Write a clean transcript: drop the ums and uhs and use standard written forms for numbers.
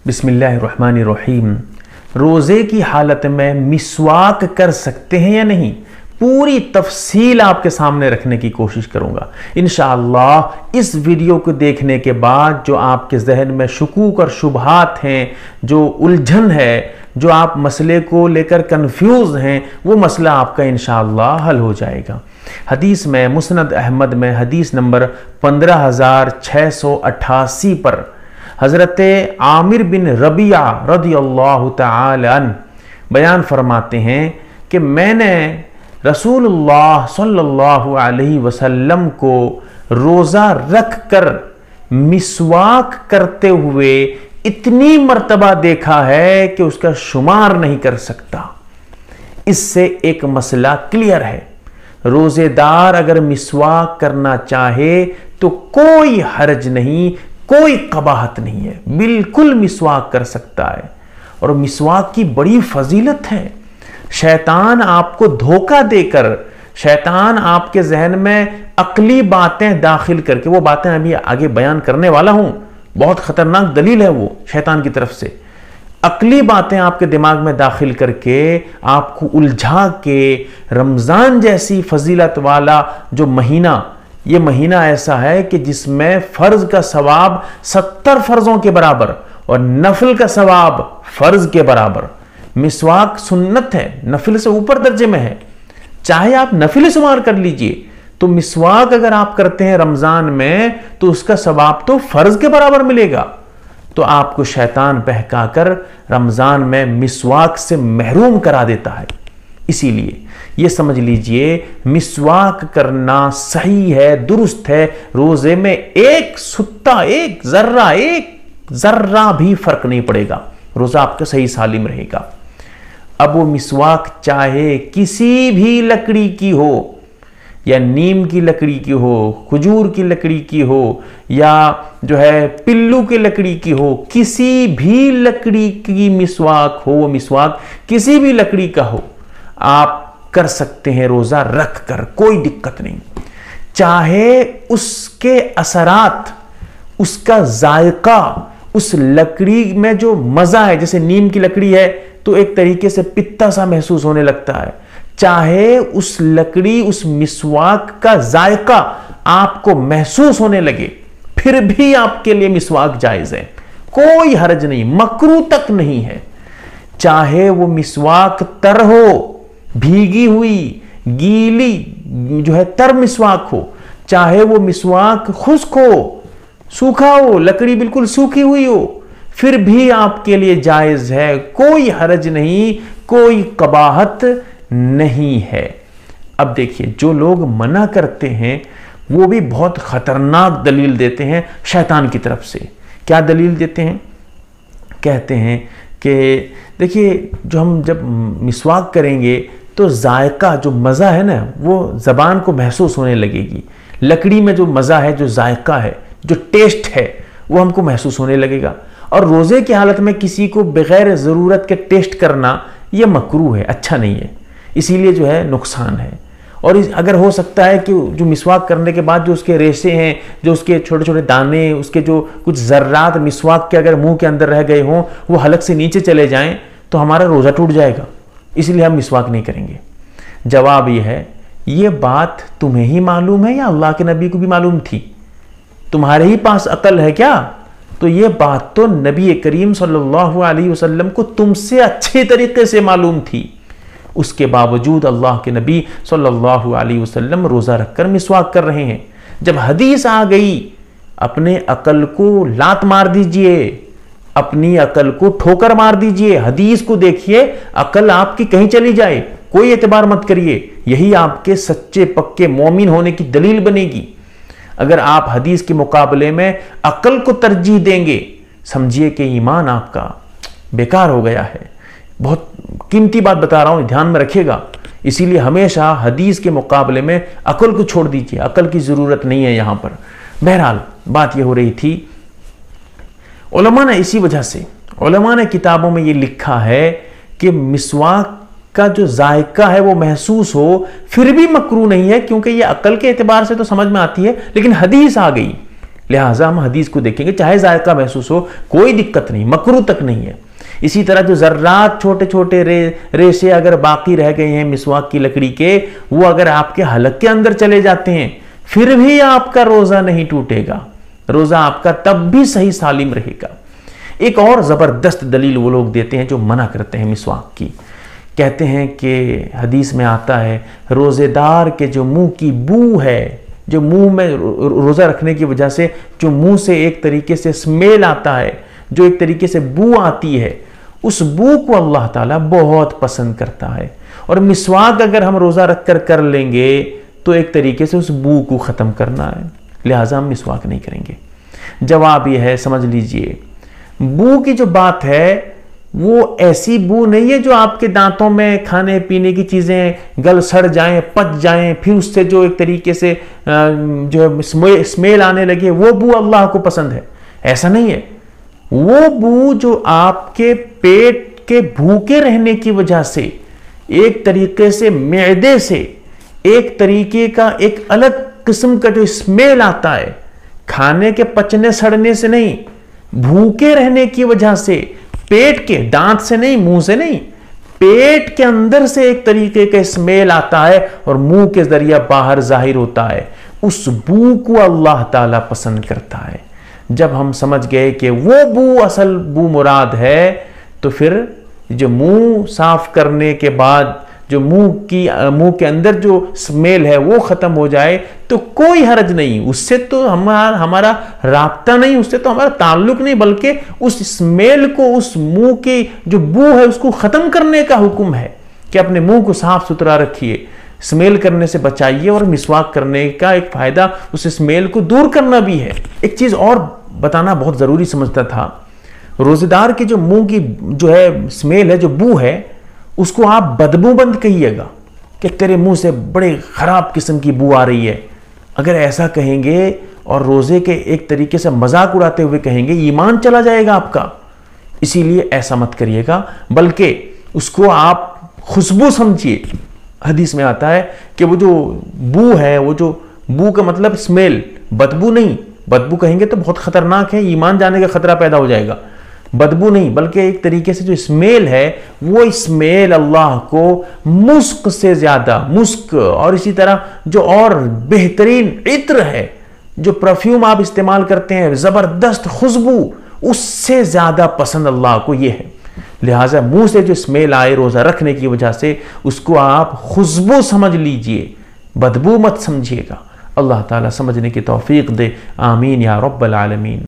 بسم اللہ الرحمن الرحیم۔ روزے کی حالت میں مسواک کر سکتے ہیں یا نہیں، پوری تفصیل آپ کے سامنے رکھنے کی کوشش کروں گا انشاءاللہ۔ اس ویڈیو کو دیکھنے کے بعد جو آپ کے ذہن میں شکوک اور شبہات ہیں، جو الجھن ہے، جو آپ مسئلے کو لے کر کنفیوز ہیں، وہ مسئلہ آپ کا انشاءاللہ حل ہو جائے گا۔ حدیث میں مسند احمد میں حدیث نمبر 15688 پر حضرت عامر بن ربیعہ رضی اللہ تعالی عنہ بیان فرماتے ہیں کہ میں نے رسول اللہ صلی اللہ علیہ وسلم کو روزہ رکھ کر مسواک کرتے ہوئے اتنی مرتبہ دیکھا ہے کہ اس کا شمار نہیں کر سکتا۔ اس سے ایک مسئلہ کلیئر ہے، روزے دار اگر مسواک کرنا چاہے تو کوئی حرج نہیں، کوئی قباحت نہیں ہے، بالکل مسواک کر سکتا ہے۔ اور مسواک کی بڑی فضیلت ہے۔ شیطان آپ کو دھوکہ دے کر، شیطان آپ کے ذہن میں عقلی باتیں داخل کر کے، وہ باتیں ابھی آگے بیان کرنے والا ہوں، بہت خطرناک دلیل ہے وہ شیطان کی طرف سے، عقلی باتیں آپ کے دماغ میں داخل کر کے آپ کو الجھا کے رمضان جیسی فضیلت والا جو مہینہ، یہ مہینہ ایسا ہے کہ جس میں فرض کا ثواب 70 فرضوں کے برابر اور نفل کا ثواب فرض کے برابر۔ مسواک سنت ہے، نفل سے اوپر درجے میں ہے، چاہے آپ نفل شمار کر لیجئے، تو مسواک اگر آپ کرتے ہیں رمضان میں تو اس کا ثواب تو فرض کے برابر ملے گا۔ تو آپ کو شیطان بہکا کر رمضان میں مسواک سے محروم کرا دیتا ہے۔ اسی لیے یہ سمجھ لیجئے مسواک کرنا صحیح ہے، درست ہے، روزے میں ایک ستا، ایک ذرہ بھی فرق نہیں پڑے گا، روزہ آپ کا صحیح سالم رہے گا۔ اب وہ مسواک چاہے کسی بھی لکڑی کی ہو، یا نیم کی لکڑی کی ہو، کھجور کی لکڑی کی ہو، یا جو ہے پلو کی لکڑی کی ہو، کسی بھی لکڑی کی مسواک ہو، وہ مسواک کسی بھی لکڑی کا ہو، آپ کر سکتے ہیں روزہ رکھ کر، کوئی دقت نہیں۔ چاہے اس کے اثرات، اس کا ذائقہ، اس لکڑی میں جو مزہ ہے، جیسے نیم کی لکڑی ہے تو ایک طریقے سے پتا سا محسوس ہونے لگتا ہے، چاہے اس لکڑی، اس مسواک کا ذائقہ آپ کو محسوس ہونے لگے، پھر بھی آپ کے لیے مسواک جائز ہے، کوئی حرج نہیں، مکروہ تک نہیں ہے۔ چاہے وہ مسواک تر ہو، بھیگی ہوئی، گیلی جو ہے تر مسواک ہو، چاہے وہ مسواک خشک ہو، سوکھا ہو، لکڑی بالکل سوکھی ہوئی ہو، پھر بھی آپ کے لیے جائز ہے، کوئی حرج نہیں، کوئی قباحت نہیں ہے۔ اب دیکھیے جو لوگ منع کرتے ہیں وہ بھی بہت خطرناک دلیل دیتے ہیں شیطان کی طرف سے۔ کیا دلیل دیتے ہیں؟ کہتے ہیں کہ دیکھیے جب مسواک کریں گے تو ذائقہ، جو مزہ ہے نا، وہ زبان کو محسوس ہونے لگے گی، لکڑی میں جو مزہ ہے، جو ذائقہ ہے، جو ٹیسٹ ہے، وہ ہم کو محسوس ہونے لگے گا۔ اور روزے کی حالت میں کسی کو بغیر ضرورت کے ٹیسٹ کرنا یہ مکروہ ہے، اچھا نہیں ہے، اسی لیے جو ہے نقصان ہے۔ اور اگر ہو سکتا ہے کہ جو مسواک کرنے کے بعد جو اس کے ریشے ہیں، جو اس کے چھوٹے چھوٹے دانے، اس کے جو کچھ ذرات مسواک کے اگر منہ کے اندر رہ گئے ہوں، وہ حلق سے نیچے چلے جائیں تو ہمارا روزہ ٹوٹ جائے گا، اس لیے ہم مسواک نہیں کریں گے۔ جواب یہ ہے، یہ بات تمہیں ہی معلوم ہے یا اللہ کے نبی کو بھی معلوم تھی؟ تمہارے ہی پاس عقل ہے کیا؟ تو یہ بات تو نبی کریم صلی اللہ علیہ وسلم کو تم سے اچھے طریقے سے معلوم تھی، اس کے باوجود اللہ کے نبی صلی اللہ علیہ وسلم روزہ رکھ کر مسواک کر رہے ہیں۔ جب حدیث آ گئی، اپنے عقل کو لات مار دیجئے، اپنی عقل کو ٹھوکر مار دیجئے، حدیث کو دیکھیے، عقل آپ کی کہیں چلی جائے کوئی اعتبار مت کریے، یہی آپ کے سچے پکے مومن ہونے کی دلیل بنے گی۔ اگر آپ حدیث کے مقابلے میں عقل کو ترجیح دیں گے، سمجھیے کہ ایمان آپ کا بیکار ہو گیا ہے۔ بہت قیمتی بات بتا رہا ہوں، دھیان میں رکھیے گا، اسی لیے ہمیشہ حدیث کے مقابلے میں عقل کو چھوڑ دیجیے، عقل کی ضرورت نہیں ہے یہاں پر۔ بہرحال بات یہ ہو رہی تھی، علماء نے اسی وجہ سے، علماء نے کتابوں میں یہ لکھا ہے کہ مسواک کا جو ذائقہ ہے وہ محسوس ہو پھر بھی مکروہ نہیں ہے، کیونکہ یہ عقل کے اعتبار سے تو سمجھ میں آتی ہے، لیکن حدیث آ گئی، لہٰذا ہم حدیث کو دیکھیں گے، چاہے ذائقہ محسوس ہو کوئی دقت نہیں، مکروہ تک نہیں ہے۔ اسی طرح جو ذرات چھوٹے چھوٹے ریشے اگر باقی رہ گئے ہیں مسواک کی لکڑی کے، وہ اگر آپ کے حلق کے اندر چلے جاتے ہیں پھر بھی آپ کا روزہ نہیں ٹوٹے گا، روزہ آپ کا تب بھی صحیح سالم رہے گا۔ ایک اور زبردست دلیل وہ لوگ دیتے ہیں جو منع کرتے ہیں مسواک کی، کہتے ہیں کہ حدیث میں آتا ہے روزے دار کے جو منہ کی بو ہے، جو منہ میں روزہ رکھنے کی وجہ سے جو منہ سے ایک طریقے سے اسمیل آتا ہے، جو ایک طریقے سے بو آتی ہے، اس بو کو اللہ تعالیٰ بہت پسند کرتا ہے، اور مسواک اگر ہم روزہ رکھ کر لیں گے تو ایک طریقے سے اس بو کو ختم کرنا ہے، لہٰذا ہم مسواک نہیں کریں گے۔ جواب یہ ہے، سمجھ لیجئے، بو کی جو بات ہے وہ ایسی بو نہیں ہے جو آپ کے دانتوں میں کھانے پینے کی چیزیں گل سڑ جائیں، پچ جائیں، پھر اس سے جو ایک طریقے سے جو اسمیل آنے لگے، وہ بو اللہ کو پسند ہے، ایسا نہیں ہے۔ وہ بو جو آپ کے پیٹ کے بھوکے رہنے کی وجہ سے ایک طریقے سے معدے سے ایک طریقے کا ایک الگ قسم کا جو اسمیل آتا ہے، کھانے کے پچنے سڑنے سے نہیں، بھوکے رہنے کی وجہ سے، پیٹ کے، دانت سے نہیں، منہ سے نہیں، پیٹ کے اندر سے ایک طریقے کا اسمیل آتا ہے اور منہ کے ذریعہ باہر ظاہر ہوتا ہے، اس بو کو اللہ تعالیٰ پسند کرتا ہے۔ جب ہم سمجھ گئے کہ وہ بو اصل بو مراد ہے، تو پھر جو منہ صاف کرنے کے بعد جو منہ کے اندر جو اسمیل ہے وہ ختم ہو جائے تو کوئی حرج نہیں، اس سے تو ہمارا رابطہ نہیں، اس سے تو ہمارا تعلق نہیں، بلکہ اس اسمیل کو، اس منہ کی جو بو ہے اس کو ختم کرنے کا حکم ہے کہ اپنے منہ کو صاف ستھرا رکھیے، اسمیل کرنے سے بچائیے، اور مسواک کرنے کا ایک فائدہ اس اسمیل کو دور کرنا بھی ہے۔ ایک چیز اور بتانا بہت ضروری سمجھتا تھا، روزے دار کی جو منہ کی جو ہے اسمیل ہے، جو بو ہے، اس کو آپ بدبو بند کہیے گا کہ تیرے منہ سے بڑے خراب قسم کی بو آ رہی ہے۔ اگر ایسا کہیں گے اور روزے کے ایک طریقے سے مذاق اڑاتے ہوئے کہیں گے، ایمان چلا جائے گا آپ کا۔ اسی لیے ایسا مت کریے گا، بلکہ اس کو آپ خوشبو سمجھیے۔ حدیث میں آتا ہے کہ وہ جو بو ہے، وہ جو بو کا مطلب اسمیل، بدبو نہیں، بدبو کہیں گے تو بہت خطرناک ہے، ایمان جانے کا خطرہ پیدا ہو جائے گا۔ بدبو نہیں، بلکہ ایک طریقے سے جو اسمیل ہے، وہ اسمیل اللہ کو مسک سے زیادہ، مسک اور اسی طرح جو اور بہترین عطر ہے، جو پرفیوم آپ استعمال کرتے ہیں، زبردست خوشبو، اس سے زیادہ پسند اللہ کو یہ ہے۔ لہٰذا منہ سے جو اسمیل آئے روزہ رکھنے کی وجہ سے، اس کو آپ خوشبو سمجھ لیجئے، بدبو مت سمجھیے گا۔ اللہ تعالیٰ سمجھنے کی توفیق دے، آمین یا رب العالمین۔